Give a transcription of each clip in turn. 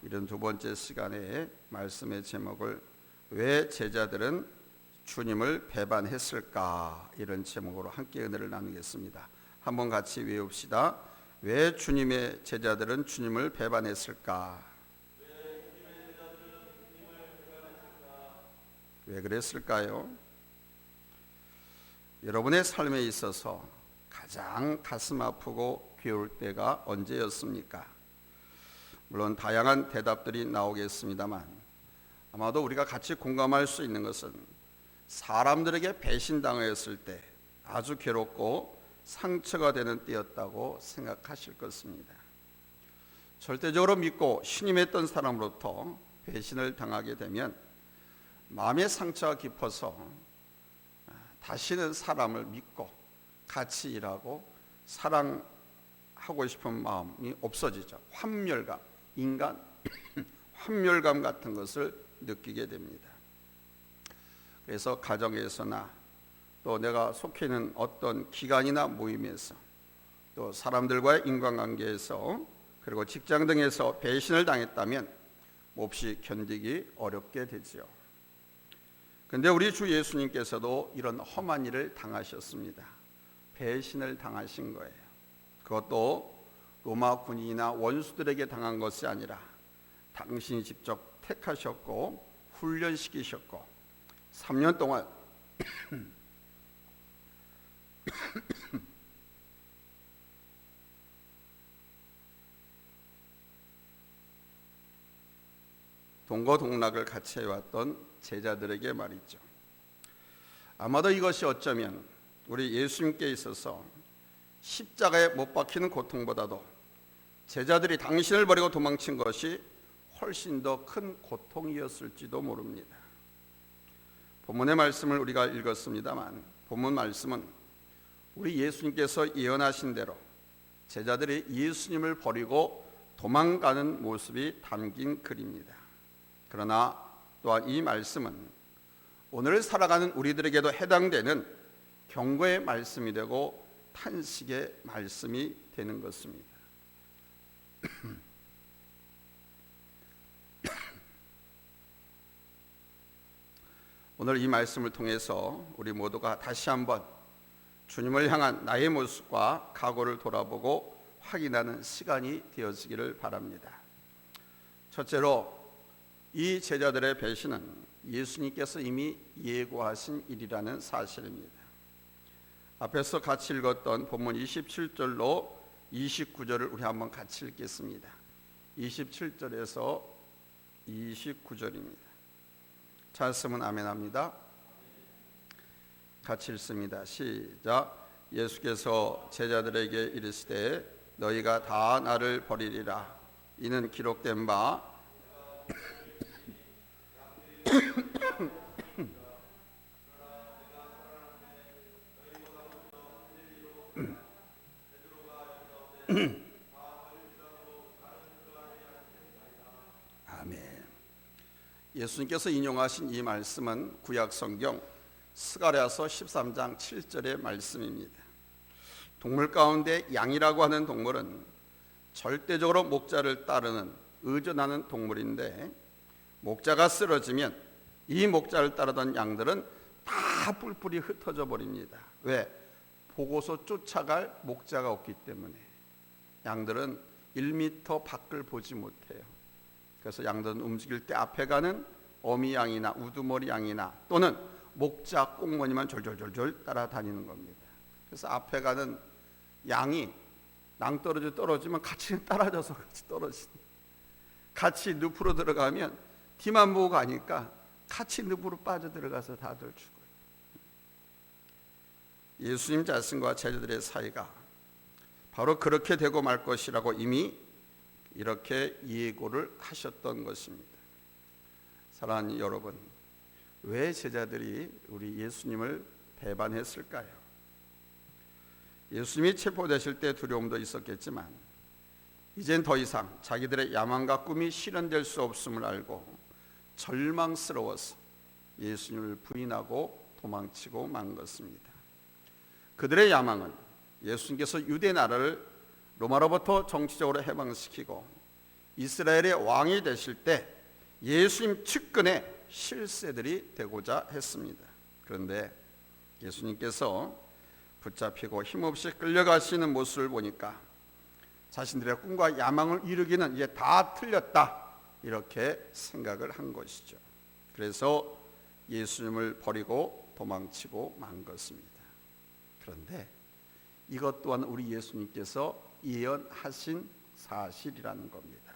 이런 두 번째 시간에 말씀의 제목을 왜 제자들은 주님을 배반했을까, 이런 제목으로 함께 은혜를 나누겠습니다. 한번 같이 외웁시다. 왜 주님의 제자들은 주님을 배반했을까? 왜 그랬을까요? 여러분의 삶에 있어서 가장 가슴 아프고 괴로울 때가 언제였습니까? 물론 다양한 대답들이 나오겠습니다만 아마도 우리가 같이 공감할 수 있는 것은 사람들에게 배신당했을 때 아주 괴롭고 상처가 되는 때였다고 생각하실 것입니다. 절대적으로 믿고 신임했던 사람으로부터 배신을 당하게 되면 마음의 상처가 깊어서 다시는 사람을 믿고 같이 일하고 사랑하고 싶은 마음이 없어지죠. 환멸감, 인간 환멸감 같은 것을 느끼게 됩니다. 그래서 가정에서나 또 내가 속해 있는 어떤 기관이나 모임에서 또 사람들과의 인간관계에서 그리고 직장 등에서 배신을 당했다면 몹시 견디기 어렵게 되지요. 그런데 우리 주 예수님께서도 이런 험한 일을 당하셨습니다. 배신을 당하신 거예요. 그것도 로마 군인이나 원수들에게 당한 것이 아니라 당신이 직접 택하셨고 훈련시키셨고 3년 동안 동거동락을 같이 해왔던 제자들에게 말이죠. 아마도 이것이 어쩌면 우리 예수님께 있어서 십자가에 못 박히는 고통보다도 제자들이 당신을 버리고 도망친 것이 훨씬 더 큰 고통이었을지도 모릅니다. 본문의 말씀을 우리가 읽었습니다만 본문 말씀은 우리 예수님께서 예언하신 대로 제자들이 예수님을 버리고 도망가는 모습이 담긴 글입니다. 그러나 또한 이 말씀은 오늘 살아가는 우리들에게도 해당되는 경고의 말씀이 되고 탄식의 말씀이 되는 것입니다. 오늘 이 말씀을 통해서 우리 모두가 다시 한번 주님을 향한 나의 모습과 각오를 돌아보고 확인하는 시간이 되어지기를 바랍니다. 첫째로 이 제자들의 배신은 예수님께서 이미 예고하신 일이라는 사실입니다. 앞에서 같이 읽었던 본문 27절로 29절을 우리 한번 같이 읽겠습니다. 27절에서 29절입니다. 찾았으면 아멘합니다. 같이 읽습니다. 시작. 예수께서 제자들에게 이르시되 너희가 다 나를 버리리라. 이는 기록된 바 아멘. 예수님께서 인용하신 이 말씀은 구약 성경 스가랴서 13장 7절의 말씀입니다. 동물 가운데 양이라고 하는 동물은 절대적으로 목자를 따르는 의존하는 동물인데 목자가 쓰러지면 이 목자를 따르던 양들은 다 뿔뿔이 흩어져 버립니다. 왜? 보고서 쫓아갈 목자가 없기 때문에. 양들은 1m 밖을 보지 못해요. 그래서 양들은 움직일 때 앞에 가는 어미 양이나 우두머리 양이나 또는 목자 꽁무니만 졸졸졸졸 따라다니는 겁니다. 그래서 앞에 가는 양이 낭떠러지 떨어지면 같이 따라져서 같이 떨어지는, 같이 늪으로 들어가면 뒤만 보고 가니까 같이 늪으로 빠져들어가서 다들 죽어요. 예수님 자신과 제자들의 사이가 바로 그렇게 되고 말 것이라고 이미 이렇게 예고를 하셨던 것입니다. 사랑하는 여러분, 왜 제자들이 우리 예수님을 배반했을까요? 예수님이 체포되실 때 두려움도 있었겠지만 이젠 더 이상 자기들의 야망과 꿈이 실현될 수 없음을 알고 절망스러워서 예수님을 부인하고 도망치고 만 것입니다. 그들의 야망은 예수님께서 유대 나라를 로마로부터 정치적으로 해방시키고 이스라엘의 왕이 되실 때 예수님 측근의 실세들이 되고자 했습니다. 그런데 예수님께서 붙잡히고 힘없이 끌려가시는 모습을 보니까 자신들의 꿈과 야망을 이루기는 이제 다 틀렸다, 이렇게 생각을 한 것이죠. 그래서 예수님을 버리고 도망치고 만 것입니다. 그런데 이것 또한 우리 예수님께서 예언하신 사실이라는 겁니다.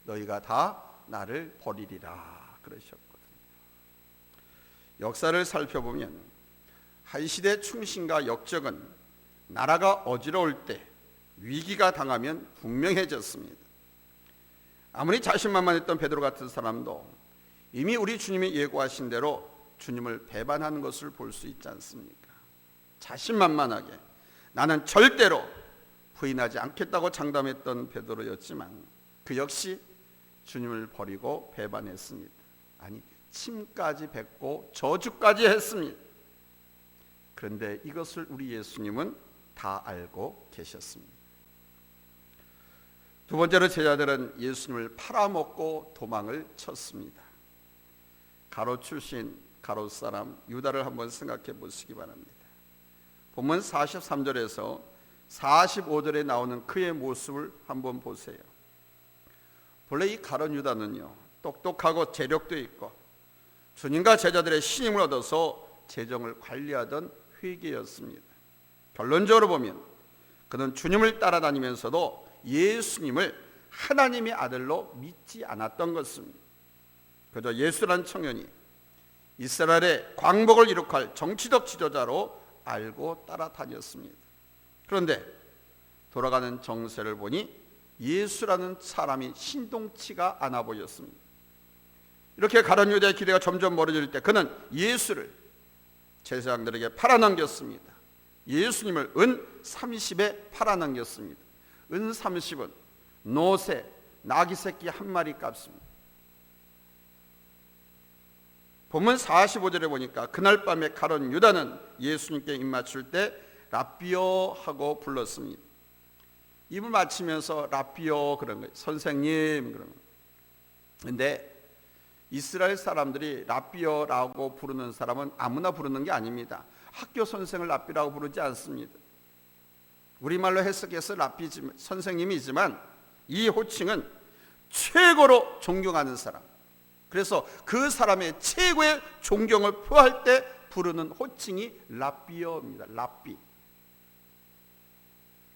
너희가 다 나를 버리리라 그러셨거든요. 역사를 살펴보면 한 시대 충신과 역적은 나라가 어지러울 때, 위기가 당하면 분명해졌습니다. 아무리 자신만만했던 베드로 같은 사람도 이미 우리 주님이 예고하신 대로 주님을 배반하는 것을 볼 수 있지 않습니까? 자신만만하게 나는 절대로 부인하지 않겠다고 장담했던 베드로였지만 그 역시 주님을 버리고 배반했습니다. 아니, 침까지 뱉고 저주까지 했습니다. 그런데 이것을 우리 예수님은 다 알고 계셨습니다. 두 번째로 제자들은 예수님을 팔아먹고 도망을 쳤습니다. 가롯 출신 가롯 사람 유다를 한번 생각해 보시기 바랍니다. 본문 43절에서 45절에 나오는 그의 모습을 한번 보세요. 본래 이 가롯 유다는요, 똑똑하고 재력도 있고 주님과 제자들의 신임을 얻어서 재정을 관리하던 회계였습니다. 결론적으로 보면 그는 주님을 따라다니면서도 예수님을 하나님의 아들로 믿지 않았던 것입니다. 그저 예수란 청년이 이스라엘의 광복을 이룩할 정치적 지도자로 알고 따라다녔습니다. 그런데 돌아가는 정세를 보니 예수라는 사람이 신동치가 않아 보였습니다. 이렇게 가룟 유다의 기대가 점점 멀어질 때 그는 예수를 제사장들에게 팔아넘겼습니다. 예수님을 은 30에 팔아넘겼습니다. 은 30은 노새, 나귀 새끼 한 마리 값입니다. 본문 45절에 보니까 그날 밤에 가룟 유다는 예수님께 입맞출 때 랍비여 하고 불렀습니다. 입을 맞추면서 랍비여 그런 거예요. 선생님 그런 거예요. 그런데 이스라엘 사람들이 랍비여라고 부르는 사람은 아무나 부르는 게 아닙니다. 학교 선생을 랍비라고 부르지 않습니다. 우리말로 해석해서 랍비 선생님이지만 이 호칭은 최고로 존경하는 사람, 그래서 그 사람의 최고의 존경을 표할 때 부르는 호칭이 랍비여입니다. 랍비.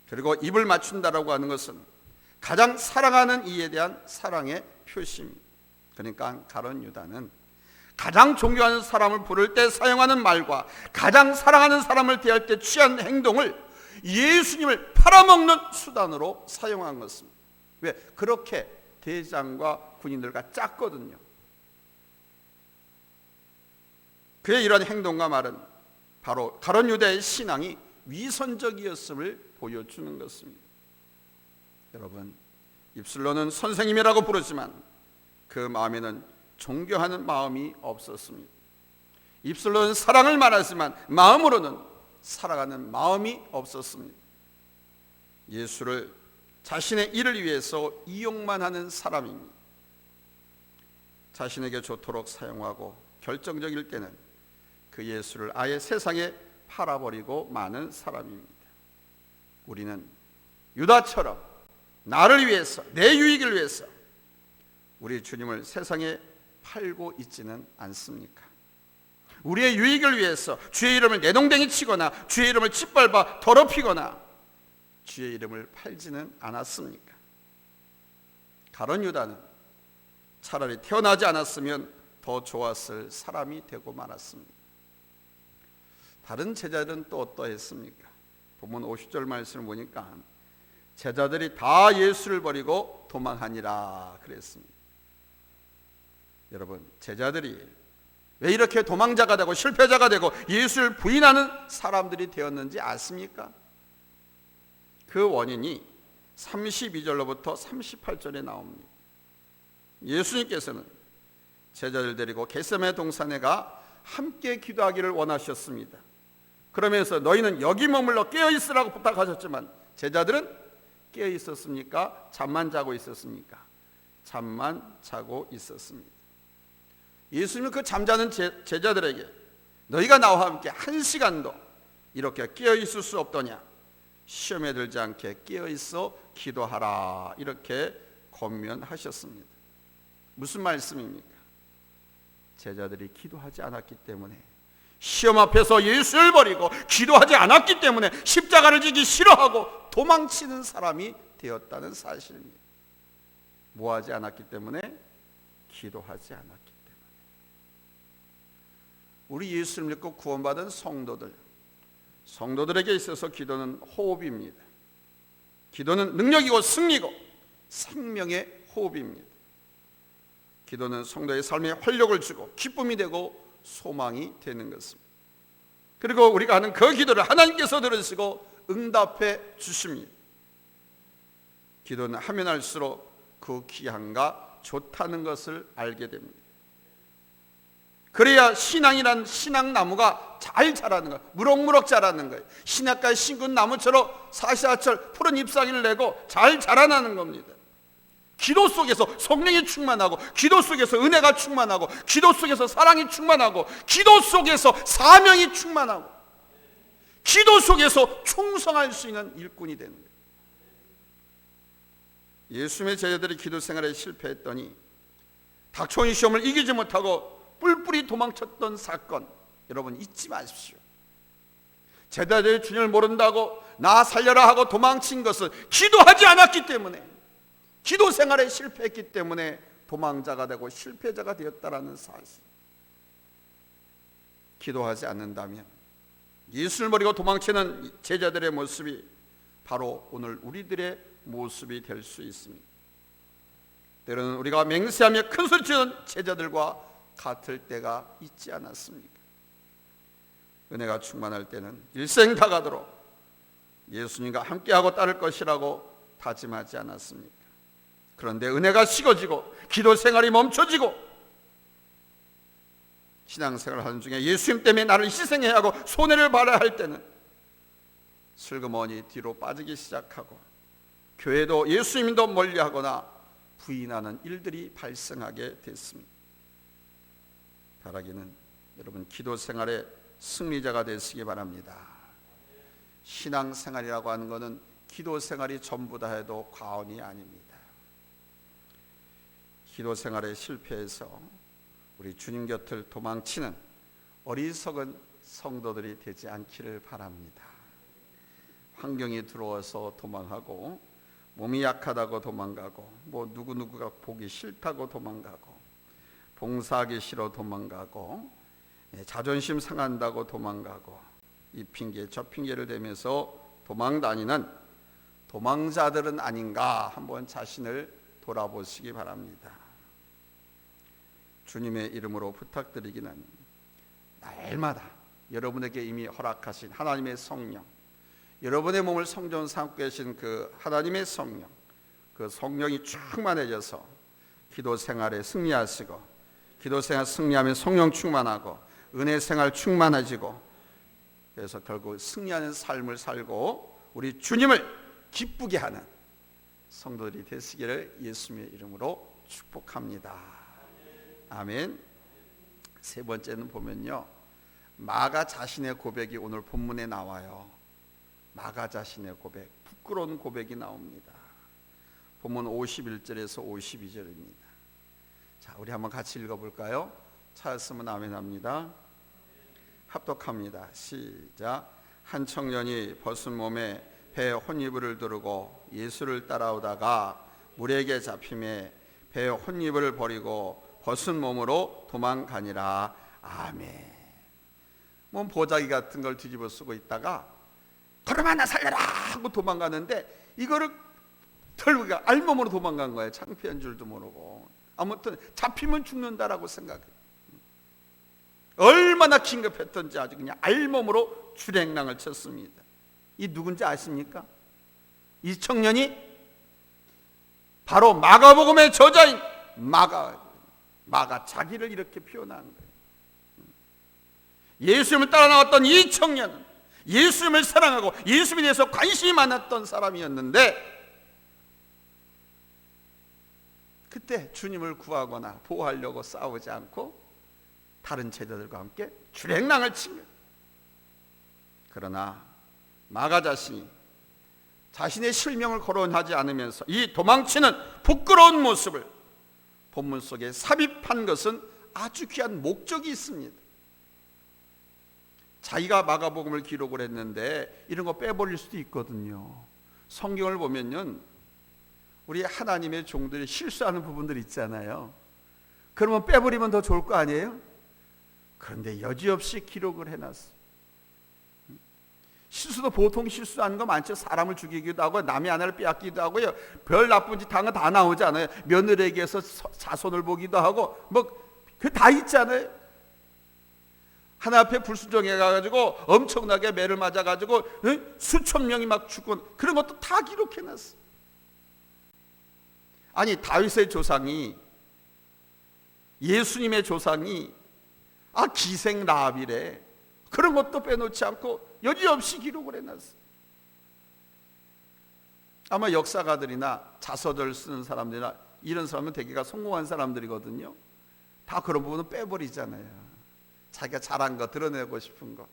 그리고 입을 맞춘다라고 하는 것은 가장 사랑하는 이에 대한 사랑의 표시입니다. 그러니까 가룟 유다는 가장 존경하는 사람을 부를 때 사용하는 말과 가장 사랑하는 사람을 대할 때 취한 행동을 예수님을 팔아먹는 수단으로 사용한 것입니다. 왜? 그렇게 대장과 군인들과 짰거든요. 그의 이런 행동과 말은 바로 가룟 유다의 신앙이 위선적이었음을 보여주는 것입니다. 여러분, 입술로는 선생님이라고 부르지만 그 마음에는 존경하는 마음이 없었습니다. 입술로는 사랑을 말하지만 마음으로는 사랑하는 마음이 없었습니다. 예수를 자신의 일을 위해서 이용만 하는 사람입니다. 자신에게 좋도록 사용하고 결정적일 때는 그 예수를 아예 세상에 팔아버리고 마는 사람입니다. 우리는 유다처럼 나를 위해서, 내 유익을 위해서 우리 주님을 세상에 팔고 있지는 않습니까? 우리의 유익을 위해서 주의 이름을 내동댕이 치거나 주의 이름을 짓밟아 더럽히거나 주의 이름을 팔지는 않았습니까? 가룟 유다는 차라리 태어나지 않았으면 더 좋았을 사람이 되고 말았습니다. 다른 제자들은 또 어떠했습니까? 본문 50절 말씀을 보니까 제자들이 다 예수를 버리고 도망하니라 그랬습니다. 여러분, 제자들이 왜 이렇게 도망자가 되고 실패자가 되고 예수를 부인하는 사람들이 되었는지 아십니까? 그 원인이 32절로부터 38절에 나옵니다. 예수님께서는 제자들 데리고 겟세마네 동산에 가 함께 기도하기를 원하셨습니다. 그러면서 너희는 여기 머물러 깨어 있으라고 부탁하셨지만 제자들은 깨어 있었습니까? 잠만 자고 있었습니까? 잠만 자고 있었습니다. 예수님은 그 잠자는 제자들에게 너희가 나와 함께 1시간도 이렇게 깨어 있을 수 없더냐, 시험에 들지 않게 깨어 있어 기도하라, 이렇게 권면하셨습니다. 무슨 말씀입니까? 제자들이 기도하지 않았기 때문에, 시험 앞에서 예수를 버리고 기도하지 않았기 때문에 십자가를 지기 싫어하고 도망치는 사람이 되었다는 사실입니다. 뭐 하지 않았기 때문에? 기도하지 않았기 때문에. 우리 예수를 믿고 구원받은 성도들에게 있어서 기도는 호흡입니다. 기도는 능력이고 승리고 생명의 호흡입니다. 기도는 성도의 삶에 활력을 주고 기쁨이 되고 소망이 되는 것입니다. 그리고 우리가 하는 그 기도를 하나님께서 들으시고 응답해 주십니다. 기도는 하면 할수록 그 귀함과 좋다는 것을 알게 됩니다. 그래야 신앙이란 신앙나무가 잘 자라는 거예요. 무럭무럭 자라는 거예요. 신약가에 심은 나무처럼 사시사철 푸른 잎사귀를 내고 잘 자라나는 겁니다. 기도 속에서 성령이 충만하고, 기도 속에서 은혜가 충만하고, 기도 속에서 사랑이 충만하고, 기도 속에서 사명이 충만하고, 기도 속에서 충성할 수 있는 일꾼이 되는 거예요. 예수님의 제자들이 기도 생활에 실패했더니 닥쳐온 시험을 이기지 못하고 뿔뿔이 도망쳤던 사건, 여러분 잊지 마십시오. 제자들이 주님을 모른다고 나 살려라 하고 도망친 것은 기도하지 않았기 때문에, 기도 생활에 실패했기 때문에 도망자가 되고 실패자가 되었다라는 사실. 기도하지 않는다면 예수를 버리고 도망치는 제자들의 모습이 바로 오늘 우리들의 모습이 될 수 있습니다. 때로는 우리가 맹세하며 큰소리 치는 제자들과 같을 때가 있지 않았습니까? 은혜가 충만할 때는 일생 다가도록 예수님과 함께하고 따를 것이라고 다짐하지 않았습니까? 그런데 은혜가 식어지고 기도 생활이 멈춰지고 신앙생활을 하는 중에 예수님 때문에 나를 희생해야 하고 손해를 봐야 할 때는 슬그머니 뒤로 빠지기 시작하고 교회도 예수님도 멀리하거나 부인하는 일들이 발생하게 됐습니다. 바라기는 여러분 기도 생활의 승리자가 되시기 바랍니다. 신앙생활이라고 하는 것은 기도 생활이 전부다 해도 과언이 아닙니다. 기도 생활에 실패해서 우리 주님 곁을 도망치는 어리석은 성도들이 되지 않기를 바랍니다. 환경이 들어와서 도망하고, 몸이 약하다고 도망가고, 뭐 누구누구가 보기 싫다고 도망가고, 봉사하기 싫어 도망가고, 자존심 상한다고 도망가고, 이 핑계 저 핑계를 대면서 도망다니는 도망자들은 아닌가 한번 자신을 돌아보시기 바랍니다. 주님의 이름으로 부탁드리기는 날마다 여러분에게 이미 허락하신 하나님의 성령, 여러분의 몸을 성전 삼고 계신 그 하나님의 성령, 그 성령이 충만해져서 기도 생활에 승리하시고, 기도 생활 승리하면 성령 충만하고 은혜 생활 충만해지고, 그래서 결국 승리하는 삶을 살고 우리 주님을 기쁘게 하는 성도들이 되시기를 예수님의 이름으로 축복합니다. 아멘. 세 번째는 보면요, 마가 자신의 고백이 오늘 본문에 나와요. 마가 자신의 고백, 부끄러운 고백이 나옵니다. 본문 51절에서 52절입니다. 자, 우리 한번 같이 읽어볼까요? 찾았으면 아멘 합니다. 합독합니다. 시작. 한 청년이 벗은 몸에 배에 혼이불을 두르고 예수를 따라오다가 물에게 잡힘에 배에 혼이불을 버리고 벗은 몸으로 도망가니라. 아멘. 뭐 보자기 같은 걸 뒤집어 쓰고 있다가 그러면 나 살려라 하고 도망가는데 이거를 털고 알몸으로 도망간 거예요. 창피한 줄도 모르고. 아무튼 잡히면 죽는다라고 생각해요. 얼마나 긴급했던지 아주 그냥 알몸으로 출행랑을 쳤습니다. 이 누군지 아십니까? 이 청년이 바로 마가복음의 저자인 마가 자기를 이렇게 표현한 거예요. 예수님을 따라 나왔던 이 청년은 예수님을 사랑하고 예수님에 대해서 관심이 많았던 사람이었는데, 그 그때 주님을 구하거나 보호하려고 싸우지 않고 다른 제자들과 함께 주랭랑을 치며, 그러나 마가 자신이 자신의 실명을 거론하지 않으면서 이 도망치는 부끄러운 모습을 본문 속에 삽입한 것은 아주 귀한 목적이 있습니다. 자기가 마가복음을 기록을 했는데 이런 거 빼버릴 수도 있거든요. 성경을 보면요, 우리 하나님의 종들이 실수하는 부분들 있잖아요. 그러면 빼버리면 더 좋을 거 아니에요? 그런데 여지없이 기록을 해놨어요. 실수도 보통 실수하는 거 많죠. 사람을 죽이기도 하고 남의 아내를 빼앗기도 하고요. 별 나쁜 짓 한 거 다 나오지 않아요? 며느리에게서 자손을 보기도 하고 그 다 있잖아요. 하나 앞에 불순종해 가지고 엄청나게 매를 맞아 가지고 수천 명이 막 죽고, 그런 것도 다 기록해놨어. 아니 다윗의 조상이, 예수님의 조상이 기생 라합이래. 그런 것도 빼놓지 않고 여지없이 기록을 해놨어. 아마 역사가들이나 자서들 쓰는 사람들이나 이런 사람은 대개가 성공한 사람들이거든요. 다 그런 부분은 빼버리잖아요. 자기가 잘한 거, 드러내고 싶은 거.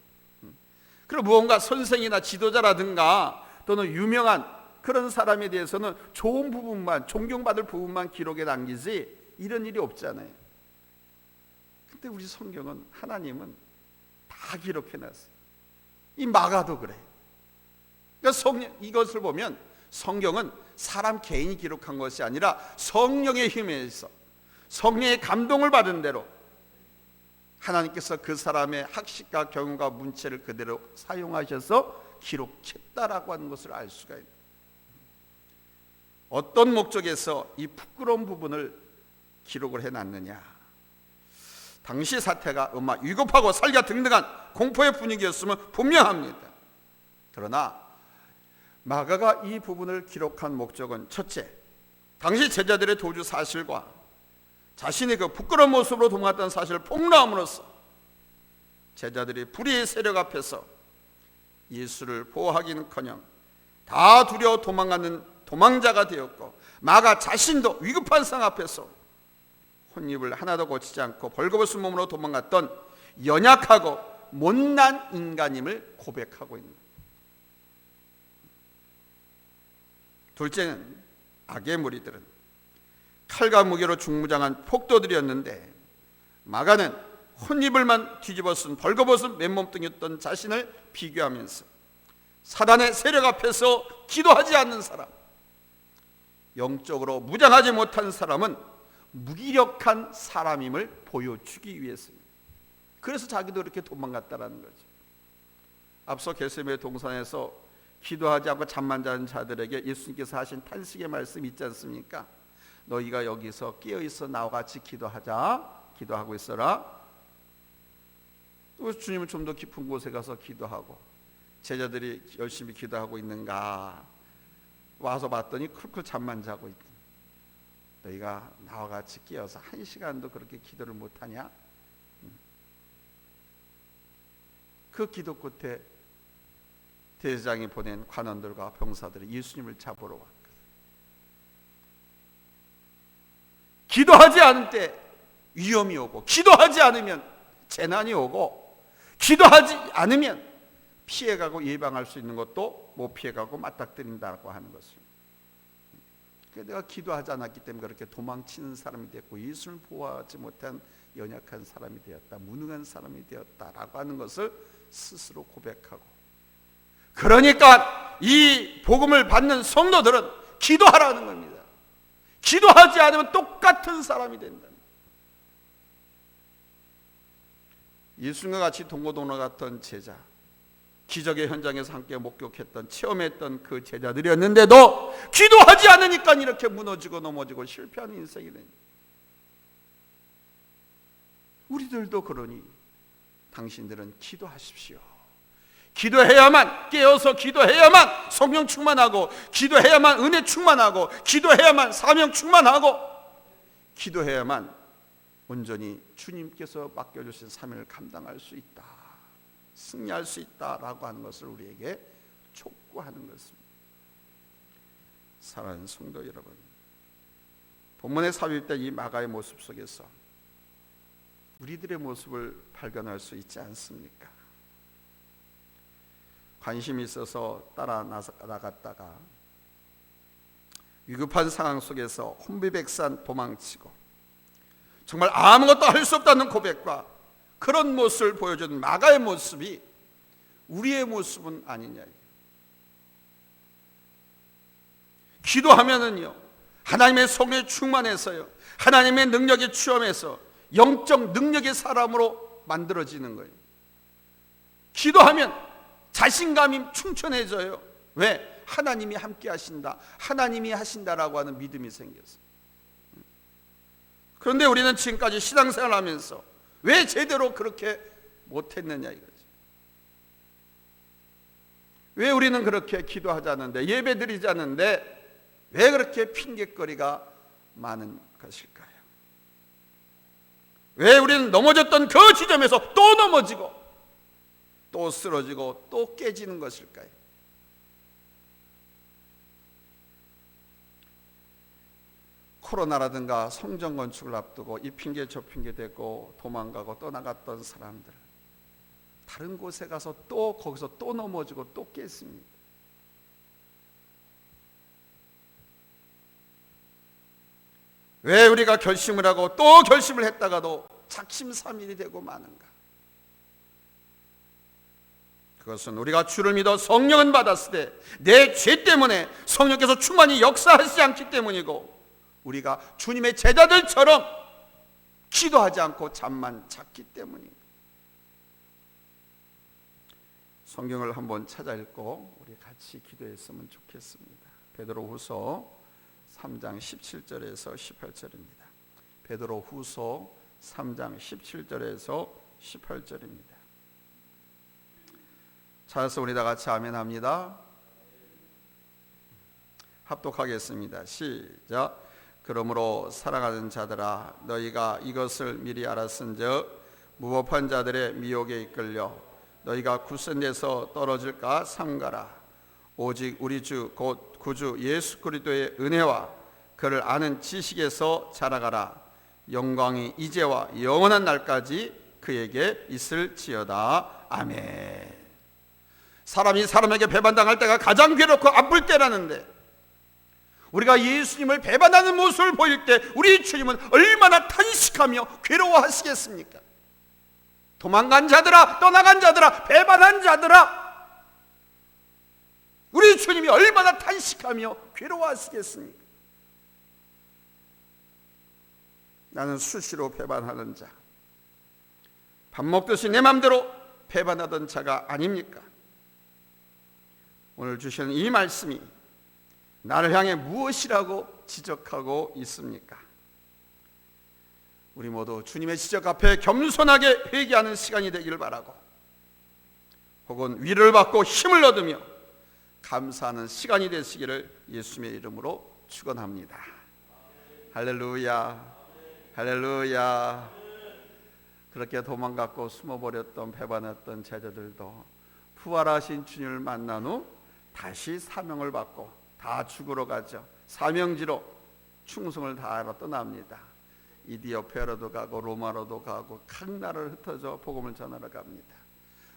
그리고 무언가 선생이나 지도자라든가 또는 유명한 그런 사람에 대해서는 좋은 부분만, 존경받을 부분만 기록에 남기지 이런 일이 없잖아요. 근데 우리 성경은, 하나님은 다 기록해놨어요. 이 마가도 그래. 그러니까 이것을 보면 성경은 사람 개인이 기록한 것이 아니라 성령의 힘에 의해서, 성령의 감동을 받은 대로 하나님께서 그 사람의 학식과 경험과 문체를 그대로 사용하셔서 기록했다라고 하는 것을 알 수가 있습니다. 어떤 목적에서 이 부끄러운 부분을 기록을 해놨느냐? 당시 사태가 위급하고 살기가 등등한 공포의 분위기였으면 분명합니다. 그러나 마가가 이 부분을 기록한 목적은, 첫째, 당시 제자들의 도주 사실과 자신의 그 부끄러운 모습으로 도망갔다는 사실을 폭로함으로써 제자들이 불의의 세력 앞에서 예수를 보호하기는커녕 다 두려워 도망가는 도망자가 되었고, 마가 자신도 위급한 상황 앞에서 혼입을 하나도 고치지 않고 벌거벗은 몸으로 도망갔던 연약하고 못난 인간임을 고백하고 있는 거예요. 둘째는 악의 무리들은 칼과 무기로 중무장한 폭도들이었는데, 마가는 혼입을만 뒤집어 쓴 벌거벗은 맨몸뚱이였던 자신을 비교하면서 사단의 세력 앞에서 기도하지 않는 사람, 영적으로 무장하지 못한 사람은 무기력한 사람임을 보여주기 위해서입니다. 그래서 자기도 이렇게 도망갔다라는 거죠. 앞서 겟세마네 동산에서 기도하지 않고 잠만 자는 자들에게 예수님께서 하신 탄식의 말씀 있지 않습니까? 너희가 여기서 깨어있어 나와 같이 기도하자. 기도하고 있어라. 또 주님은 좀 더 깊은 곳에 가서 기도하고, 제자들이 열심히 기도하고 있는가 와서 봤더니 쿨쿨 잠만 자고 있다. 너희가 나와 같이 깨어서 1시간도 그렇게 기도를 못하냐? 그 기도 끝에 대제사장이 보낸 관원들과 병사들이 예수님을 잡으러 왔거든. 기도하지 않을 때 위험이 오고, 기도하지 않으면 재난이 오고, 기도하지 않으면 피해가고 예방할 수 있는 것도 못 피해가고 맞닥뜨린다고 하는 것을. 내가 기도하지 않았기 때문에 그렇게 도망치는 사람이 됐고 예수를 보호하지 못한 연약한 사람이 되었다, 무능한 사람이 되었다라고 하는 것을 스스로 고백하고, 그러니까 이 복음을 받는 성도들은 기도하라는 겁니다. 기도하지 않으면 똑같은 사람이 된다. 예수님과 같이 동고동락 같던 제자, 기적의 현장에서 함께 목격했던, 체험했던 그 제자들이었는데도 기도하지 않으니까 이렇게 무너지고 넘어지고 실패하는 인생이 됩니다. 우리들도 그러니 당신들은 기도하십시오. 기도해야만, 깨어서 기도해야만 성령 충만하고, 기도해야만 은혜 충만하고, 기도해야만 사명 충만하고, 기도해야만 온전히 주님께서 맡겨주신 사명을 감당할 수 있다, 승리할 수 있다라고 하는 것을 우리에게 촉구하는 것입니다. 사랑하는 성도 여러분, 본문에 삽입된 이 마가의 모습 속에서 우리들의 모습을 발견할 수 있지 않습니까? 관심이 있어서 따라 나갔다가 위급한 상황 속에서 혼비백산 도망치고 정말 아무것도 할 수 없다는 고백과 그런 모습을 보여준 마가의 모습이 우리의 모습은 아니냐. 기도하면은요, 하나님의 성령에 충만해서요, 하나님의 능력에 취함해서 영적 능력의 사람으로 만들어지는 거예요. 기도하면 자신감이 충천해져요. 왜? 하나님이 함께 하신다, 하나님이 하신다라고 하는 믿음이 생겼어요. 그런데 우리는 지금까지 신앙생활을 하면서 왜 제대로 그렇게 못했느냐 이거죠. 왜 우리는 그렇게 기도하지 않는데, 예배 드리지 않는데 왜 그렇게 핑계거리가 많은 것일까요? 왜 우리는 넘어졌던 그 지점에서 또 넘어지고 또 쓰러지고 또 깨지는 것일까요? 코로나라든가 성전 건축을 앞두고 이 핑계 저 핑계 대고 도망가고 떠나갔던 사람들, 다른 곳에 가서 또 거기서 또 넘어지고 또 깼습니다. 왜 우리가 결심을 하고 또 결심을 했다가도 작심삼일이 되고 마는가? 그것은 우리가 주를 믿어 성령은 받았을 때 내 죄 때문에 성령께서 충만히 역사하시지 않기 때문이고, 우리가 주님의 제자들처럼 기도하지 않고 잠만 잤기 때문입니다. 성경을 한번 찾아 읽고 우리 같이 기도했으면 좋겠습니다. 베드로후서 3장 17절에서 18절입니다. 베드로후서 3장 17절에서 18절입니다. 찾아서 우리 다 같이 아멘합니다. 합독하겠습니다. 시작. 그러므로 사랑하는 자들아, 너희가 이것을 미리 알았은즉 무법한 자들의 미혹에 이끌려 너희가 굳센 데서 떨어질까 삼가라. 오직 우리 주 곧 구주 예수 그리스도의 은혜와 그를 아는 지식에서 자라가라. 영광이 이제와 영원한 날까지 그에게 있을지어다. 아멘. 사람이 사람에게 배반당할 때가 가장 괴롭고 아플 때라는데, 우리가 예수님을 배반하는 모습을 보일 때 우리 주님은 얼마나 탄식하며 괴로워하시겠습니까? 도망간 자들아, 떠나간 자들아, 배반한 자들아, 우리 주님이 얼마나 탄식하며 괴로워하시겠습니까? 나는 수시로 배반하는 자, 밥 먹듯이 내 맘대로 배반하던 자가 아닙니까? 오늘 주시는 이 말씀이 나를 향해 무엇이라고 지적하고 있습니까? 우리 모두 주님의 지적 앞에 겸손하게 회개하는 시간이 되기를 바라고, 혹은 위로를 받고 힘을 얻으며 감사하는 시간이 되시기를 예수님의 이름으로 축원합니다. 할렐루야, 할렐루야. 그렇게 도망갔고 숨어버렸던 배반했던 제자들도 부활하신 주님을 만난 후 다시 사명을 받고 다 죽으러 가죠. 사명지로 충성을 다하러 떠납니다. 이디오피아로도 가고 로마로도 가고 각 나라를 흩어져 복음을 전하러 갑니다.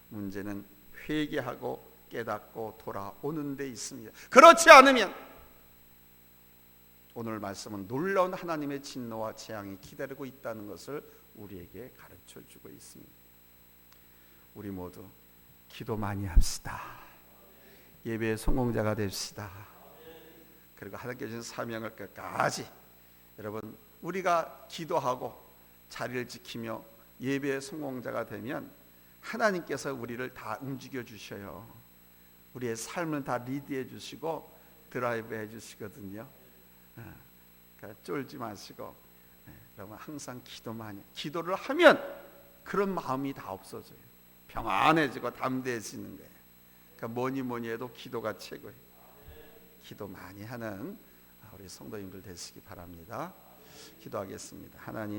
문제는 회개하고 깨닫고 돌아오는 데 있습니다. 그렇지 않으면 오늘 말씀은 놀라운 하나님의 진노와 재앙이 기다리고 있다는 것을 우리에게 가르쳐주고 있습니다. 우리 모두 기도 많이 합시다. 예배의 성공자가 됩시다. 그리고 하나님께 주신 사명을 끝까지, 여러분, 우리가 기도하고 자리를 지키며 예배의 성공자가 되면 하나님께서 우리를 다 움직여 주셔요. 우리의 삶을 다 리드해 주시고 드라이브 해 주시거든요. 그러니까 쫄지 마시고, 여러분 항상 기도 많이, 기도를 하면 그런 마음이 다 없어져요. 평안해지고 담대해지는 거예요. 그러니까 뭐니 해도 기도가 최고예요. 기도 많이 하는 우리 성도님들 되시기 바랍니다. 기도하겠습니다. 하나님,